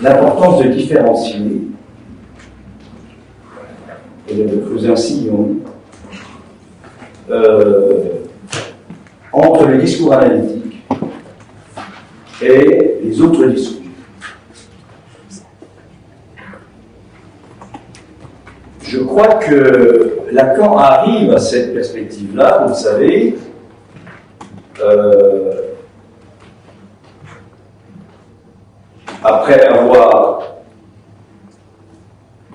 l'importance de différencier, et de creuser un sillon, entre le discours analytique et les autres discours. Je crois que Lacan arrive à cette perspective-là, vous le savez, après avoir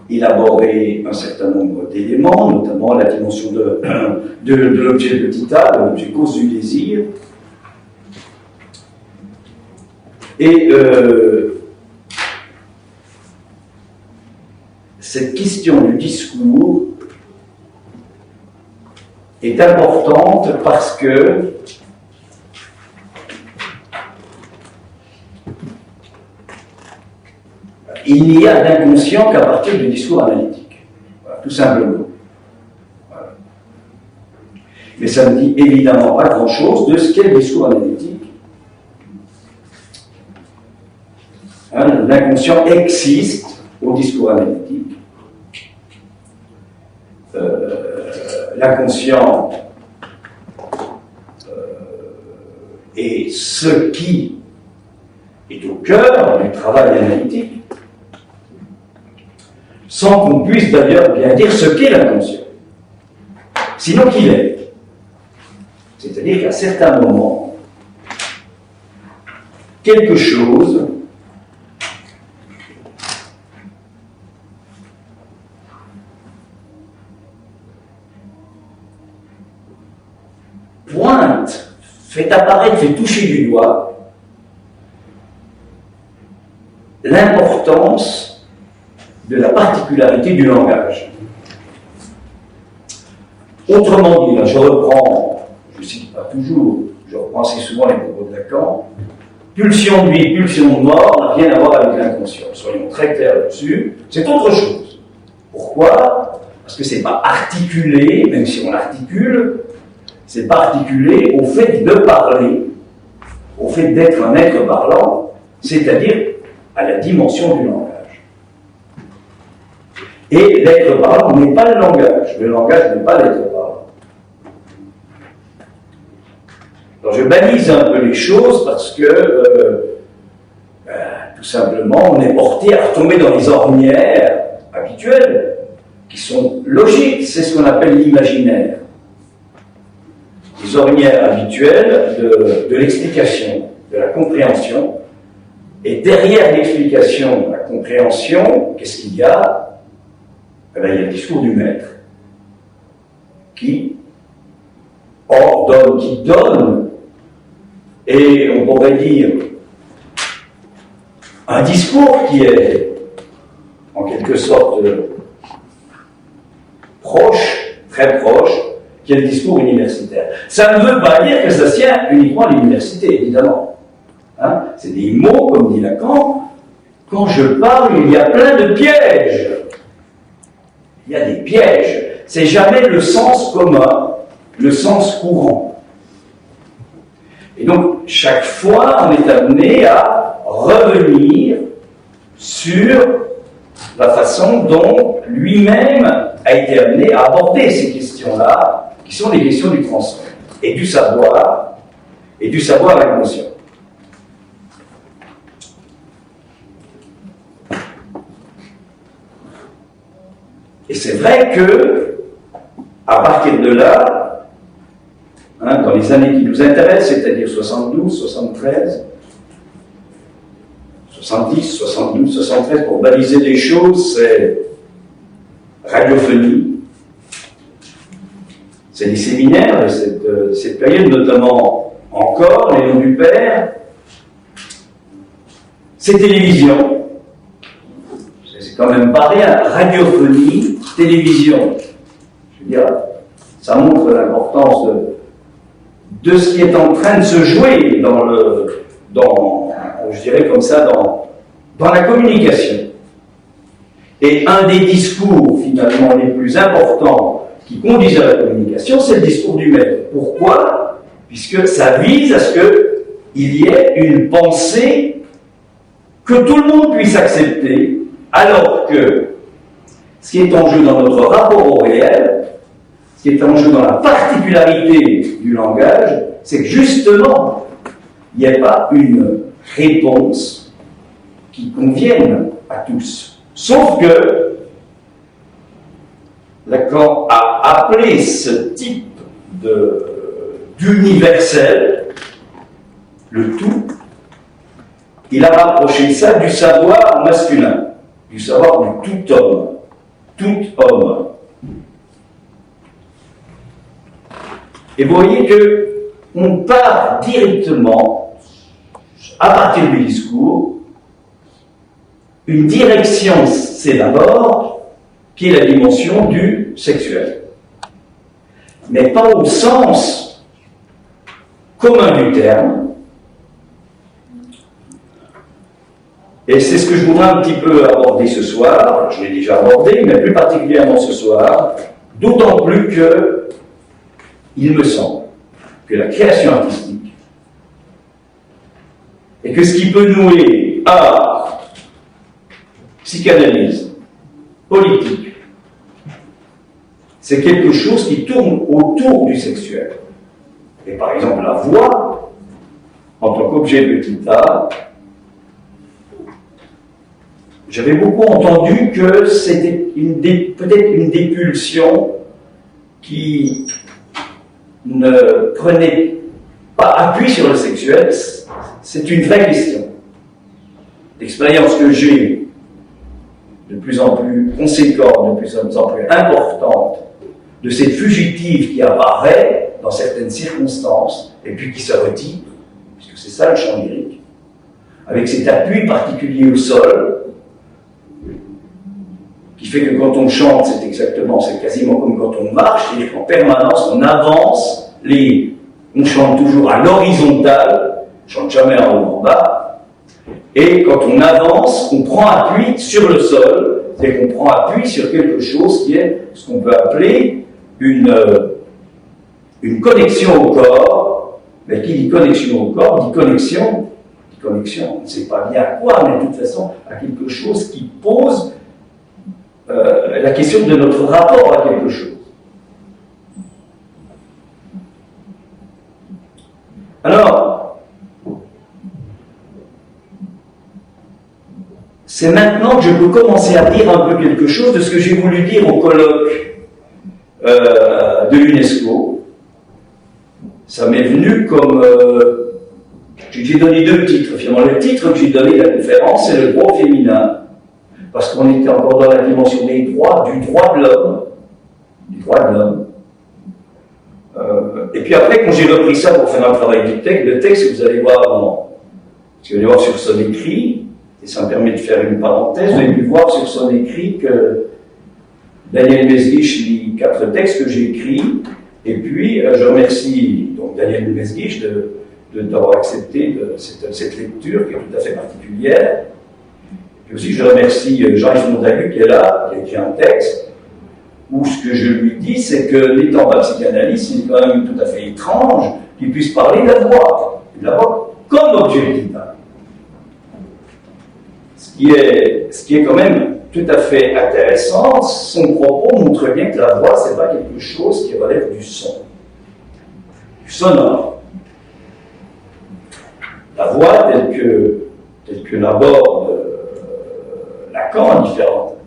élaboré un certain nombre d'éléments, notamment la dimension de l'objet petit a, de l'objet cause du désir, et cette question du discours est importante parce que il n'y a d'inconscient qu'à partir du discours analytique. Voilà, tout simplement. Voilà. Mais ça ne dit évidemment pas grand-chose de ce qu'est le discours analytique. Hein, l'inconscient existe au discours analytique. L'inconscient est ce qui est au cœur du travail analytique, sans qu'on puisse d'ailleurs bien dire ce qu'est l'inconscient. Sinon qu'il est. C'est-à-dire qu'à certains moments, quelque chose pointe, fait apparaître, fait toucher du doigt l'importance de la particularité du langage. Autrement dit, là, je reprends, je ne cite pas toujours, je reprends assez souvent les propos de Lacan, pulsion de vie, pulsion de mort n'a rien à voir avec l'inconscient. Soyons très clairs là-dessus, c'est autre chose. Pourquoi? Parce que c'est pas articulé, même si on l'articule, c'est pas articulé au fait de parler, au fait d'être un être parlant, c'est-à-dire à la dimension du langage. Et l'être parlant n'est pas le langage n'est pas l'être parlant. Alors je banalise un peu les choses parce que, tout simplement, on est porté à retomber dans les ornières habituelles, qui sont logiques, c'est ce qu'on appelle l'imaginaire. Les ornières habituelles de l'explication, de la compréhension. Et derrière l'explication, la compréhension, qu'est-ce qu'il y a? Eh bien, il y a le discours du maître qui ordonne, qui donne, et on pourrait dire un discours qui est en quelque sorte proche, très proche, qui est le discours universitaire. Ça ne veut pas dire que ça tient uniquement à l'université, évidemment. Hein? C'est des mots, comme dit Lacan, quand je parle, il y a plein de pièges. Il y a des pièges. C'est jamais le sens commun, le sens courant. Et donc, chaque fois, on est amené à revenir sur la façon dont lui-même a été amené à aborder ces questions-là, qui sont les questions du transfert, et du savoir inconscient. Et c'est vrai que, à partir de là, dans les années qui nous intéressent, c'est-à-dire 72, 73, 70, 72, 73, pour baliser les choses, c'est radiophonie, c'est les séminaires de cette période, notamment encore, les noms du Père, c'est télévision. C'est quand même pas rien. Radiophonie, télévision. Je veux dire, ça montre l'importance de ce qui est en train de se jouer je dirais comme ça, dans la communication. Et un des discours, finalement, les plus importants qui conduisent à la communication, c'est le discours du maître. Pourquoi? Puisque ça vise à ce qu'il y ait une pensée que tout le monde puisse accepter, alors que ce qui est en jeu dans notre rapport au réel, ce qui est en jeu dans la particularité du langage, c'est que justement, il n'y ait pas une réponse qui convienne à tous. Sauf que Lacan a appelé ce type d'universel, le tout, il a rapproché ça du savoir masculin, du savoir du tout homme. Tout homme. Et vous voyez que on part directement, à partir du discours, une direction, c'est d'abord, qui est la dimension du sexuel. Mais pas au sens commun du terme. Et c'est ce que je voudrais un petit peu aborder ce soir. Je l'ai déjà abordé, mais plus particulièrement ce soir, d'autant plus que il me semble que la création artistique et que ce qui peut nouer art, psychanalyse, politique, c'est quelque chose qui tourne autour du sexuel. Et par exemple, la voix, en tant qu'objet de petit art, j'avais beaucoup entendu que c'était peut-être une des pulsions qui ne prenait pas appui sur le sexuel. C'est une vraie question. L'expérience que j'ai de plus en plus conséquente, de plus en plus importante, de cette fugitive qui apparaît dans certaines circonstances et puis qui se retire, puisque c'est ça le chant lyrique, avec cet appui particulier au sol, qui fait que quand on chante, c'est quasiment comme quand on marche, c'est-à-dire qu'en permanence, on avance, on chante toujours à l'horizontale, on chante jamais en haut en bas, et quand on avance, on prend appui sur le sol, c'est-à-dire qu'on prend appui sur quelque chose qui est ce qu'on peut appeler une connexion au corps, mais qui dit connexion au corps, dit connexion, on ne sait pas bien à quoi, mais de toute façon à quelque chose qui pose la question de notre rapport à quelque chose. Alors, c'est maintenant que je peux commencer à dire un peu quelque chose de ce que j'ai voulu dire au colloque de l'UNESCO. Ça m'est venu comme... j'ai donné deux titres, finalement. Le titre que j'ai donné de la conférence, c'est le droit féminin. Parce qu'on était encore dans la dimension des droits, du droit de l'homme. Du droit de l'homme. Et puis après, quand j'ai repris ça pour faire un travail du texte, le texte, vous allez voir, sur son écrit, et ça me permet de faire une parenthèse, vous avez pu voir sur son écrit que Daniel Mesguich lit 4 textes que j'ai écrits, et puis je remercie donc Daniel Mesguich d'avoir accepté cette lecture qui est tout à fait particulière. Puis aussi, je remercie Jean-Yves Montagu qui est là, qui a écrit un texte, où ce que je lui dis, c'est que n'étant pas psychanalyste, c'est quand même tout à fait étrange qu'il puisse parler de la voix comme objet vital. Ce qui est quand même tout à fait intéressant, son propos montre bien que la voix, c'est pas quelque chose qui relève du son, du sonore. La voix, telle que l'aborde Lacan,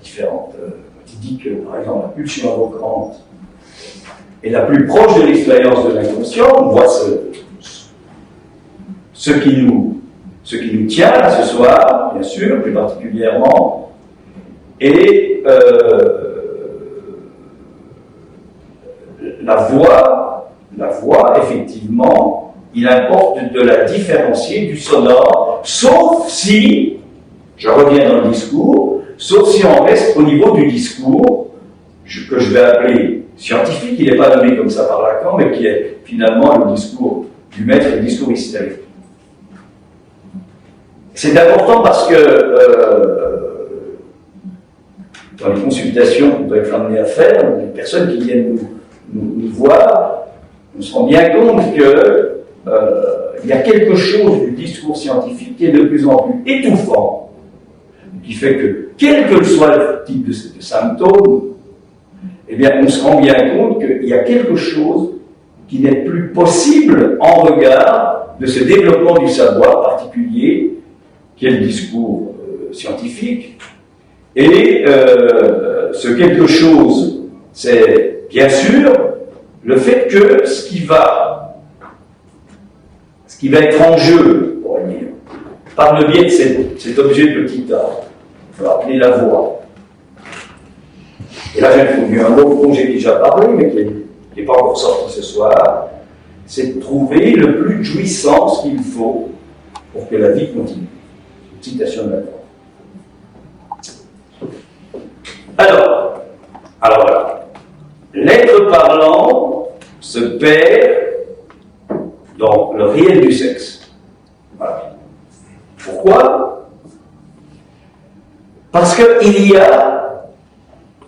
différentes. Quand il dit que, par exemple, la pulsion invocante est la plus proche de l'expérience de l'inconscient, on voit ce qui nous tient là ce soir, bien sûr, plus particulièrement, et la voix, effectivement, il importe de la différencier du sonore, sauf si, je reviens dans le discours, sauf si on reste au niveau du discours, que je vais appeler scientifique, il n'est pas nommé comme ça par Lacan, mais qui est finalement le discours du maître, le discours hystérique. C'est important parce que dans les consultations qu'on peut être amené à faire, les personnes qui viennent nous voir, on se rend bien compte que il y a quelque chose du discours scientifique qui est de plus en plus étouffant qui fait que, quel que soit le type de symptômes, eh bien, on se rend bien compte qu'il y a quelque chose qui n'est plus possible en regard de ce développement du savoir particulier, qui est le discours scientifique. Et ce quelque chose, c'est bien sûr le fait que ce qui va être en jeu, on va dire, par le biais de cet objet petit a, on va appeler la voix. Et là, j'ai introduit un mot dont j'ai déjà parlé, mais qui n'est pas encore sorti ce soir, c'est de trouver le plus de jouissance qu'il faut pour que la vie continue. Citation de la voix. Alors voilà. L'être parlant se perd dans le réel du sexe. Voilà. Pourquoi? Parce qu'il y a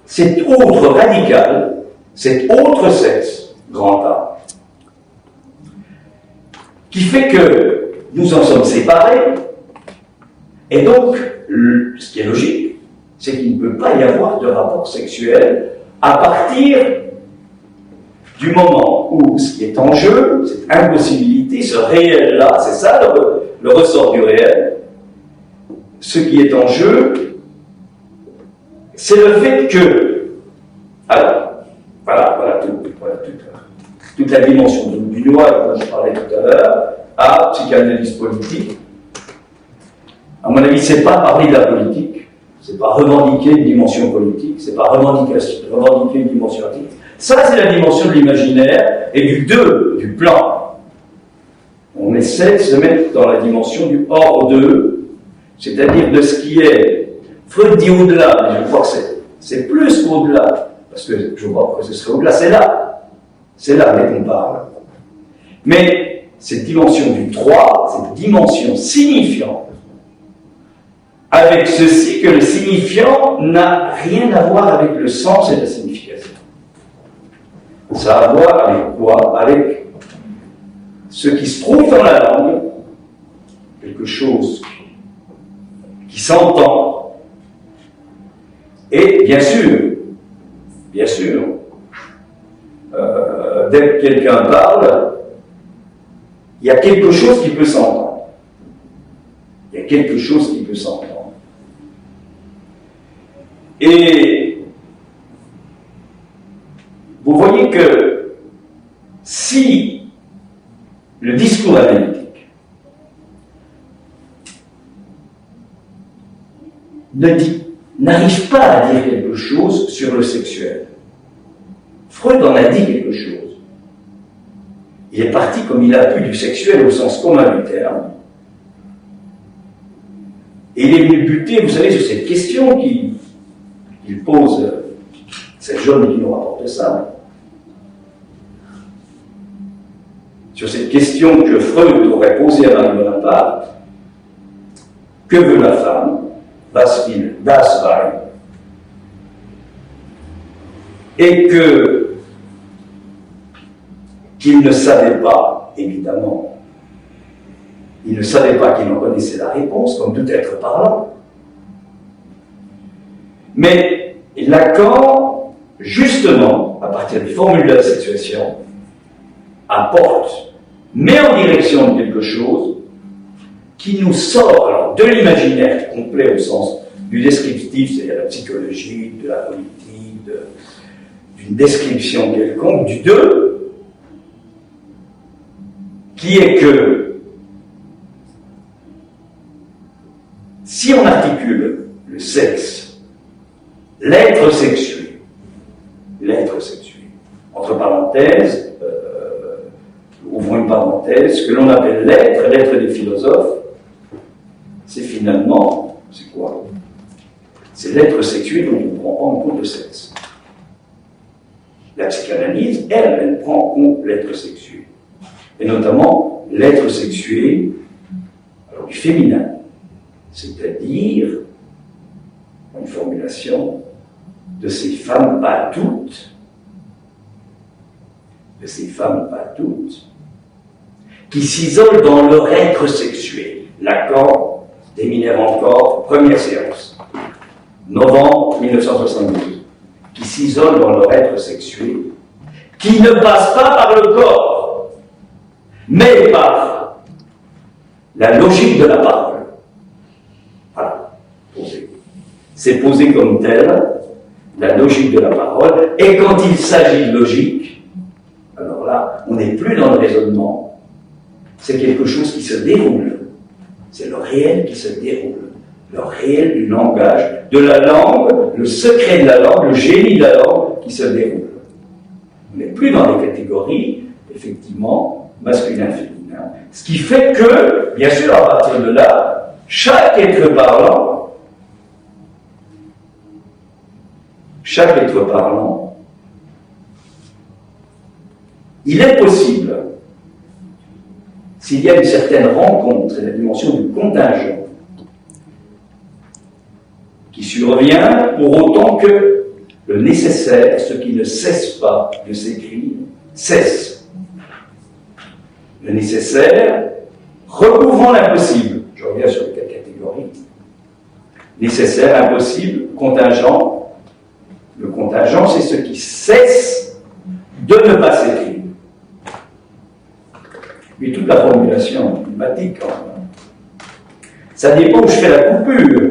cet autre radical, cet autre sexe, grand A, qui fait que nous en sommes séparés, et donc, ce qui est logique, c'est qu'il ne peut pas y avoir de rapport sexuel à partir du moment où ce qui est en jeu, cette impossibilité, ce réel-là, c'est ça le ressort du réel, ce qui est en jeu, c'est le fait que, alors, voilà toute la dimension du noir dont je parlais tout à l'heure, à psychanalyse politique. À mon avis, c'est pas parler de la politique, c'est pas revendiquer une dimension politique, c'est pas revendiquer une dimension artistique. Ça, c'est la dimension de l'imaginaire et du plan. On essaie de se mettre dans la dimension du hors d'eux, c'est-à-dire de ce qui est. Freud dit au-delà, mais je crois que c'est plus qu'au-delà, parce que je vois que ce serait au-delà, c'est là dès qu'on parle. Mais cette dimension du 3, cette dimension signifiante, avec ceci que le signifiant n'a rien à voir avec le sens et la signification. Ça a à voir avec quoi? Avec ce qui se trouve dans la langue, quelque chose qui s'entend, et bien sûr, dès que quelqu'un parle, il y a quelque chose qui peut s'entendre. Et vous voyez que si le discours analytique n'arrive pas à dire quelque chose sur le sexuel, Freud en a dit quelque chose. Il est parti comme il a pu du sexuel au sens commun du terme. Et il est venu buter, vous savez, sur cette question qu'il pose, cette jeune qui nous rapporte ça, sur cette question que Freud aurait posée à Marie Bonaparte: que veut la femme? Was will das Weib? Et qu'il ne savait pas, évidemment, il ne savait pas qu'il en connaissait la réponse, comme tout être parlant. Mais Lacan, justement, à partir des formules de la sexuation, apporte, met en direction de quelque chose qui nous sort alors, de l'imaginaire complet au sens du descriptif, c'est-à-dire la psychologie, de la politique, d'une description quelconque, du deux, qui est que si on articule le sexe, l'être sexué, entre parenthèses, ouvrons une parenthèse, ce que l'on appelle l'être des philosophes, c'est finalement, c'est quoi? C'est l'être sexué dont on ne prend pas en compte le sexe. La psychanalyse, elle prend en compte l'être sexué. Et notamment l'être sexué, alors du féminin, c'est-à-dire une formulation de ces femmes, pas toutes, qui s'isolent dans leur être sexué. Lacan, des mineurs encore, première séance. novembre 1972, qui s'isolent dans leur être sexué, qui ne passent pas par le corps, mais par la logique de la parole. Voilà, posé. C'est posé comme tel, la logique de la parole, et quand il s'agit de logique, alors là, on n'est plus dans le raisonnement, c'est quelque chose qui se déroule. C'est le réel qui se déroule. Le réel du langage, de la langue, le secret de la langue, le génie de la langue qui se déroule. On n'est plus dans les catégories, effectivement, masculin-féminin. Ce qui fait que, bien sûr, à partir de là, chaque être parlant, il est possible, s'il y a une certaine rencontre, c'est la dimension du contingent, qui survient pour autant que le nécessaire, ce qui ne cesse pas de s'écrire, cesse. Le nécessaire recouvrant l'impossible. Je reviens sur les catégories. Nécessaire, impossible, contingent. Le contingent, c'est ce qui cesse de ne pas s'écrire. Puis toute la formulation climatique, ça dépend où je fais la coupure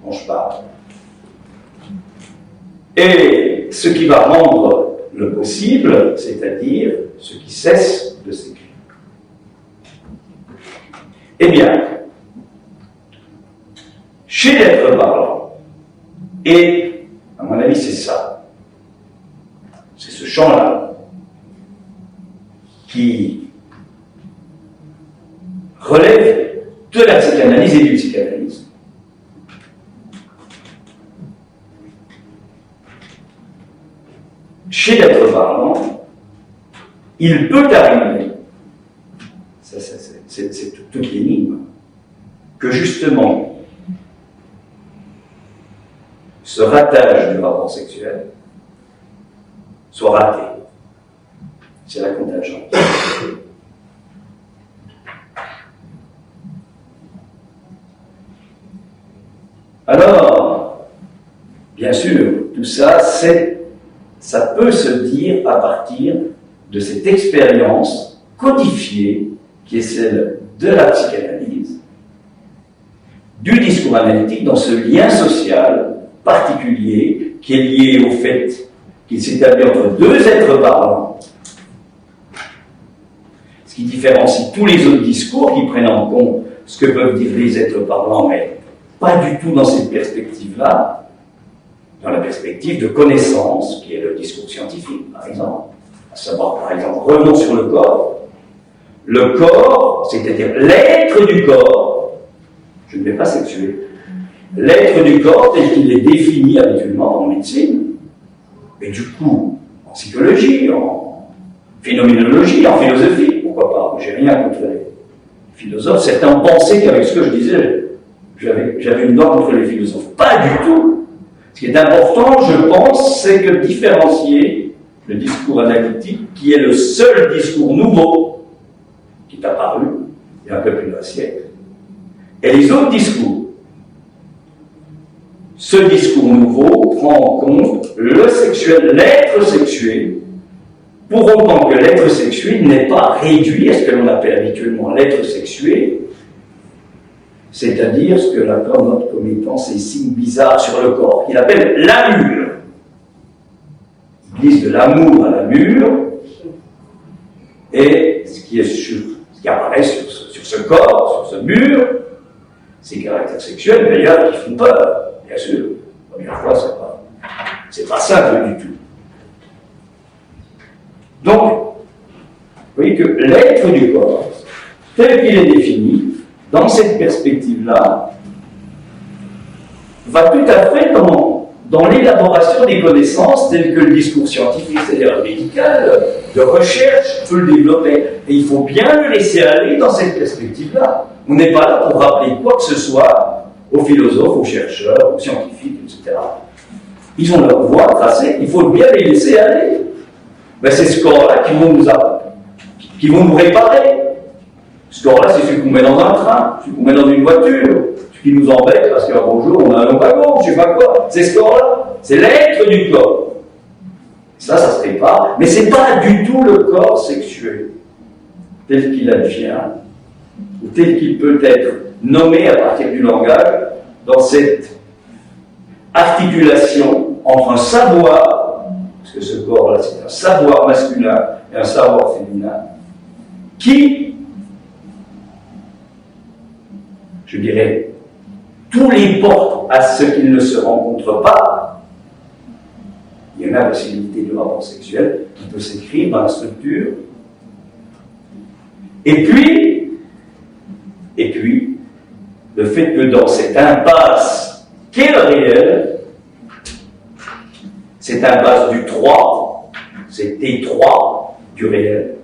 dont je parle. Et ce qui va rendre le possible, c'est-à-dire ce qui cesse de s'écrire. Eh bien, chez l'être parlant, et à mon avis c'est ça, c'est ce champ-là qui relève de la psychanalyse et du psychanalyse. Chez l'être parlant, il peut arriver, c'est toute l'énigme, que justement, ce ratage du rapport sexuel soit raté. C'est la contingence. Alors, bien sûr, tout ça, ça peut se dire à partir de cette expérience codifiée qui est celle de la psychanalyse, du discours analytique dans ce lien social particulier qui est lié au fait qu'il s'établit entre deux êtres parlants, ce qui différencie tous les autres discours qui prennent en compte ce que peuvent dire les êtres parlants, mais pas du tout dans cette perspective-là, dans la perspective de connaissance, qui est le discours scientifique, par exemple. À savoir, par exemple, revenons sur le corps. Le corps, c'est-à-dire l'être du corps, je ne vais pas sexuer, l'être du corps tel qu'il est défini habituellement en médecine, et du coup, en psychologie, en phénoménologie, en philosophie, pourquoi pas, j'ai rien contre les philosophes, certains pensaient qu'avec ce que je disais, j'avais une norme contre les philosophes. Pas du tout. Ce qui est important, je pense, c'est que différencier le discours analytique, qui est le seul discours nouveau qui est apparu il y a un peu plus d'un siècle, et les autres discours. Ce discours nouveau prend en compte le sexuel, l'être sexué, pour autant que l'être sexué n'est pas réduit à ce que l'on appelle habituellement l'être sexué, c'est-à-dire ce que Lacan note comme étant ces signes bizarres sur le corps, qu'il appelle l'amure. Il glisse de l'amour à l'amure, et ce qui apparaît sur ce corps, sur ce mur, ces caractères sexuels d'ailleurs qui font peur, bien sûr. La première fois, c'est pas simple du tout. Donc, vous voyez que l'être du corps, tel qu'il est défini, dans cette perspective-là, va tout à fait dans l'élaboration des connaissances telles que le discours scientifique, c'est-à-dire médical, de recherche, peut le développer. Et il faut bien le laisser aller dans cette perspective-là. On n'est pas là pour rappeler quoi que ce soit aux philosophes, aux chercheurs, aux scientifiques, etc. Ils ont leur voie tracée, il faut bien les laisser aller. Ben, c'est ce corps-là qui vont nous réparer. Ce corps-là, c'est celui qu'on met dans un train, celui qu'on met dans une voiture, celui qui nous embête parce qu'un beau jour, on a un wagon, je sais pas quoi. C'est ce corps-là. C'est l'être du corps. Ça se répare. Mais c'est pas du tout le corps sexuel tel qu'il advient, ou tel qu'il peut être nommé à partir du langage, dans cette articulation entre un savoir, parce que ce corps-là c'est un savoir masculin et un savoir féminin, qui, je dirais, tous les portent à ce qu'ils ne se rencontrent pas. Il y en a la possibilité de rapport sexuel qui peut s'écrire dans la structure. Et puis, le fait que dans cette impasse qu'est le réel, cette impasse du 3, cet étroit du réel,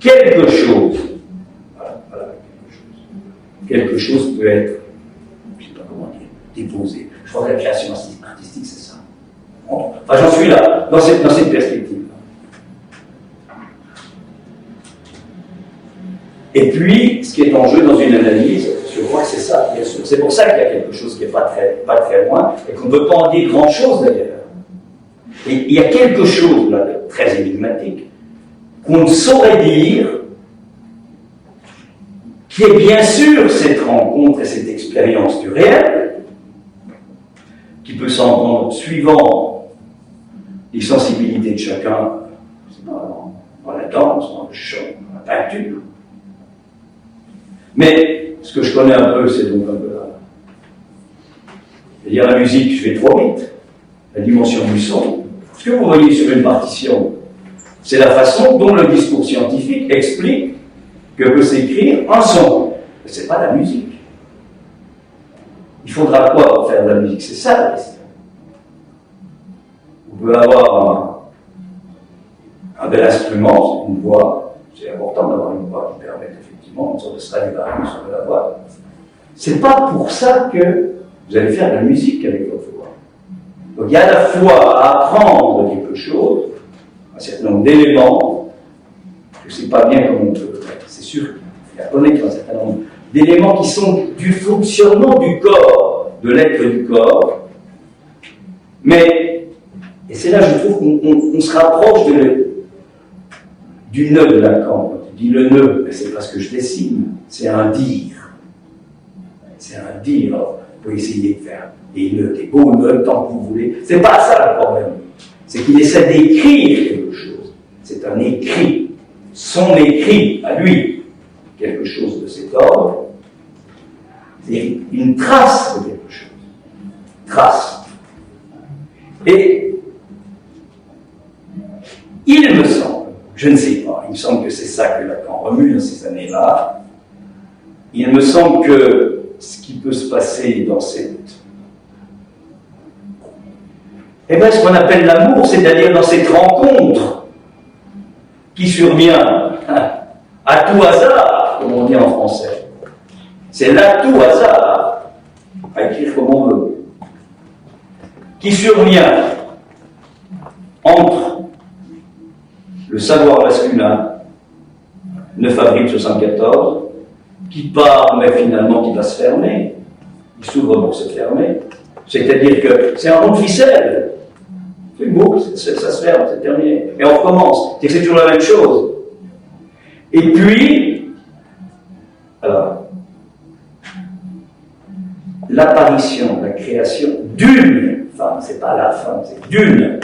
quelque chose peut être, je ne sais pas comment dire, déposé. Je crois que la création artistique, c'est ça. Enfin, j'en suis là, dans cette perspective. Et puis, ce qui est en jeu dans une analyse, je crois que c'est ça, bien sûr. C'est pour ça qu'il y a quelque chose qui n'est pas très loin, et qu'on ne peut pas en dire grand-chose d'ailleurs. Et il y a quelque chose là, de très énigmatique, qu'on ne saurait dire, qui est bien sûr cette rencontre et cette expérience du réel, qui peut s'entendre suivant les sensibilités de chacun, je sais pas, dans la danse, dans le chant, dans la peinture. Mais ce que je connais un peu, c'est donc un peu là. C'est-à-dire la musique, je vais trop vite. La dimension du son. Ce que vous voyez sur une partition, c'est la façon dont le discours scientifique explique que peut s'écrire un son. Mais ce n'est pas la musique. Il faudra quoi pour faire de la musique? C'est ça la question. Vous pouvez avoir un bel instrument, une voix. C'est important d'avoir une voix qui permet effectivement une sorte de stradivarius sur la voix. C'est pas pour ça que vous allez faire de la musique avec votre voix. Donc il y a à la fois à apprendre quelque chose, un certain nombre d'éléments, je ne sais pas bien comment on peut, c'est sûr qu'il y a connaître un certain nombre d'éléments qui sont du fonctionnement du corps, de l'être du corps, mais, et c'est là je trouve qu'on se rapproche du nœud de Lacan. Quand tu dis le nœud, mais c'est pas ce que je dessine, c'est un dire. C'est un dire. Alors, vous pouvez essayer de faire des nœuds, des beaux nœuds, tant que vous voulez. C'est pas ça le problème. C'est qu'il essaie d'écrire quelque chose. C'est un écrit. Son écrit, à lui, quelque chose de cet ordre. C'est une trace de quelque chose. Trace. Et il me semble, je ne sais pas, il me semble que c'est ça que Lacan remue dans ces années-là. Il me semble que ce qui peut se passer dans cette... Eh bien, ce qu'on appelle l'amour, c'est-à-dire dans cette rencontre qui survient à tout hasard, comme on dit en français. C'est là tout hasard, à écrire comme on veut, qui survient entre le savoir masculin, 9 avril 74, qui part, mais finalement qui va se fermer. Il s'ouvre pour se fermer. C'est-à-dire que c'est un rond de ficelle. C'est une boucle, ça se ferme, c'est terminé. Et on recommence. C'est toujours la même chose. Et puis, alors, l'apparition, la création d'une femme, c'est pas la femme, c'est d'une.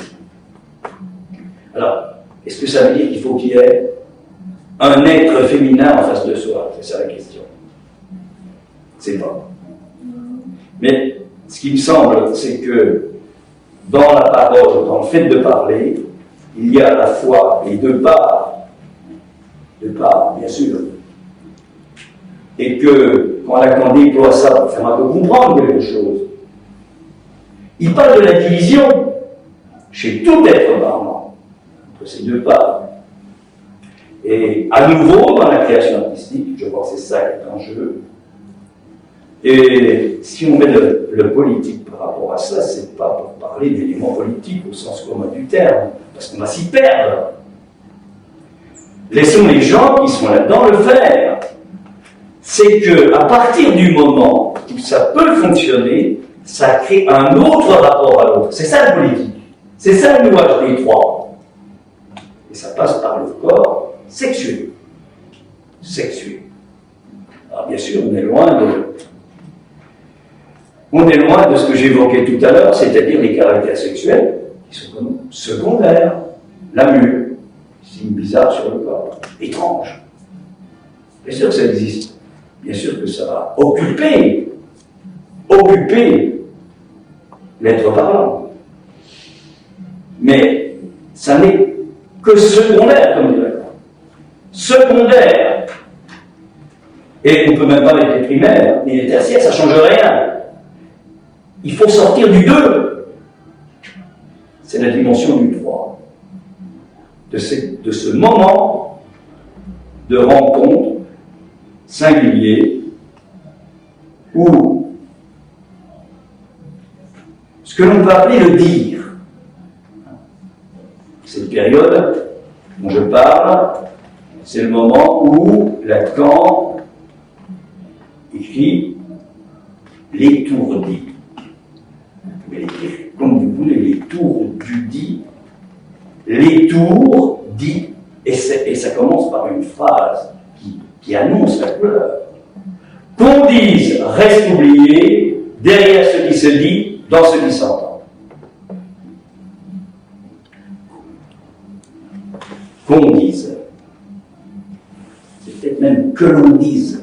Alors, est-ce que ça veut dire qu'il faut qu'il y ait un être féminin en face de soi? C'est ça la question. C'est pas. Mais ce qui me semble, c'est que dans la parole, dans le fait de parler, il y a à la fois les deux parts, bien sûr, et que quand Lacan déploie ça pour faire un peu comprendre quelque chose, il parle de la division chez tout être parlant entre ces deux parts. Et à nouveau, dans la création artistique, je crois que c'est ça qui est en jeu. Et si on met le politique par rapport à ça, c'est pas pour parler d'éléments politiques au sens commun du terme, parce qu'on va s'y perdre. Laissons les gens qui sont là-dedans le faire. C'est que à partir du moment où ça peut fonctionner, ça crée un autre rapport à l'autre. C'est ça le politique. C'est ça le nuage des trois. Et ça passe par le corps sexuel. Sexuel. Alors bien sûr, on est loin de ce que j'évoquais tout à l'heure, c'est-à-dire les caractères sexuels qui sont comme secondaires. La mue, signe bizarre sur le corps, étrange. Bien sûr que ça existe. Bien sûr que ça va occuper l'être parlant. Mais ça n'est que secondaire, comme dirait. Secondaire. Et on ne peut même pas mettre les primaires, ni les tertiaires, ça ne change rien. Il faut sortir du 2. C'est la dimension du 3. De ce moment de rencontre singulier où ce que l'on peut appeler le dire, cette période dont je parle, c'est le moment où Lacan écrit l'étourdi. Vous pouvez l'écrire comme vous voulez, les tours du dit, les tours dit, et ça commence par une phrase qui annonce la couleur. Qu'on dise reste oublié derrière ce qui se dit, dans ce qui s'entend. Qu'on dise. C'est peut-être même que l'on dise.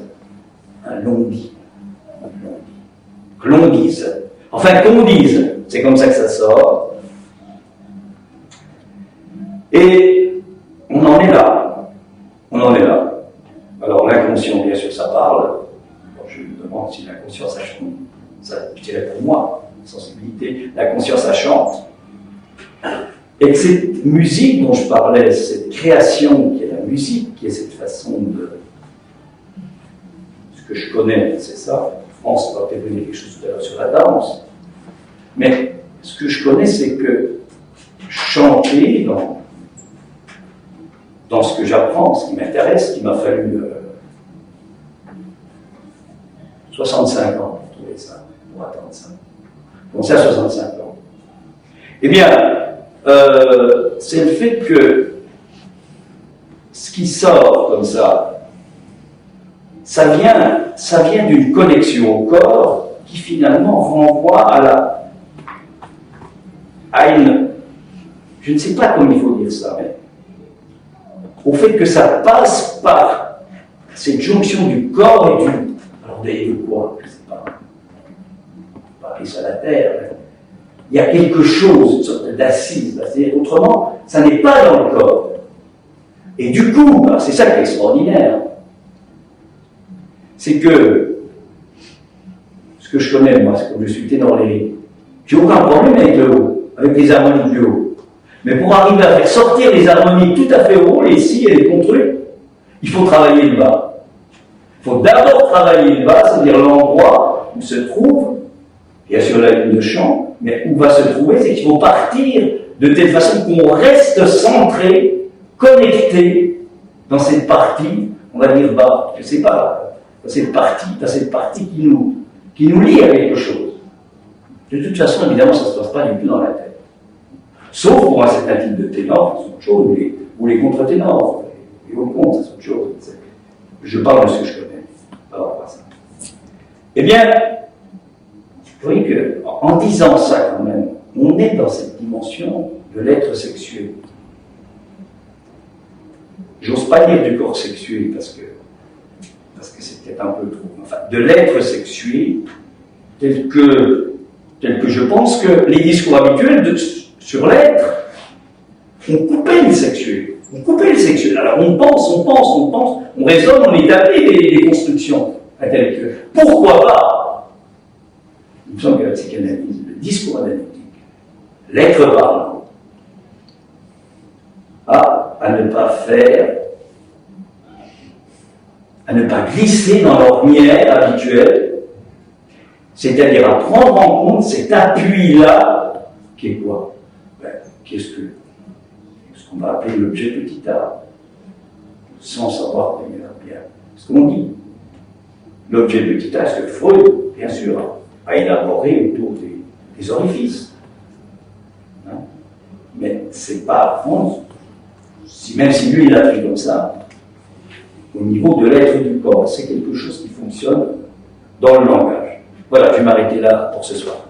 L'on dit. Que l'on dise. Enfin, qu'on dise. C'est comme ça que ça sort. Et on en est là. On en est là. Alors l'inconscient, bien sûr, ça parle. Alors, je me demande si l'inconscient, ça chante. Ça, je dirais pour moi, sensibilité, l'inconscient, ça chante. Et que cette musique dont je parlais, cette création qui est la musique, qui est cette façon de... Ce que je connais, c'est ça. France va peut-être venir quelque chose tout à l'heure sur la danse. Mais ce que je connais, c'est que chanter dans ce que j'apprends, ce qui m'intéresse, qui m'a fallu 65 ans pour trouver ça, pour attendre ça. Donc ça, 65 ans. Eh bien, c'est le fait que ce qui sort comme ça vient d'une connexion au corps qui finalement renvoie à une, je ne sais pas comment il faut dire ça, mais au fait que ça passe par cette jonction du corps et du... Alors de quoi? Je ne sais pas. On va appeler ça la terre. Il y a quelque chose, une sorte d'assise. Autrement, ça n'est pas dans le corps. Et du coup, c'est ça qui est extraordinaire. C'est que, ce que je connais, moi, c'est comme je suis ténoré, j'ai aucun problème avec le haut, avec les harmoniques du haut. Mais pour arriver à faire sortir les harmoniques tout à fait haut, les si et les contre, il faut travailler le bas. Il faut d'abord travailler le bas, c'est-à-dire l'endroit où se trouve, bien sûr la ligne de chant, mais où va se trouver, c'est qu'il faut partir de telle façon qu'on reste centré, connecté dans cette partie, on va dire bas, je ne sais pas, dans cette partie qui nous lie à quelque chose. De toute façon, évidemment, ça ne se passe pas du tout dans la tête. Sauf pour un certain type de ténor, c'est autre chose, ou les contre-ténors, les hauts comptes, c'est autre chose. Je parle de ce que je connais, par rapport à ça. Eh bien, vous voyez qu'en disant ça quand même, on est dans cette dimension de l'être sexuel. J'ose pas dire du corps sexuel parce que c'est peut-être un peu trop. Enfin, de l'être sexuel tel que je pense que les discours habituels sur l'être ont coupé le sexuel. Alors on pense, on raisonne, on établit des constructions intellectuelles. Pourquoi pas? Il me semble que la psychanalyse, le discours analytique, l'être parlant, à ne pas faire, à ne pas glisser dans l'ornière habituelle, c'est-à-dire à prendre en compte cet appui-là, qui est quoi? Qu'est-ce qu'on va appeler l'objet petit a, sans savoir bien ce qu'on dit. L'objet petit a, est-ce que Freud, bien sûr, à élaborer autour des orifices. Hein? Mais c'est pas, bon, même si lui il a fait comme ça, au niveau de l'être du corps, c'est quelque chose qui fonctionne dans le langage. Voilà, je vais m'arrêter là pour ce soir.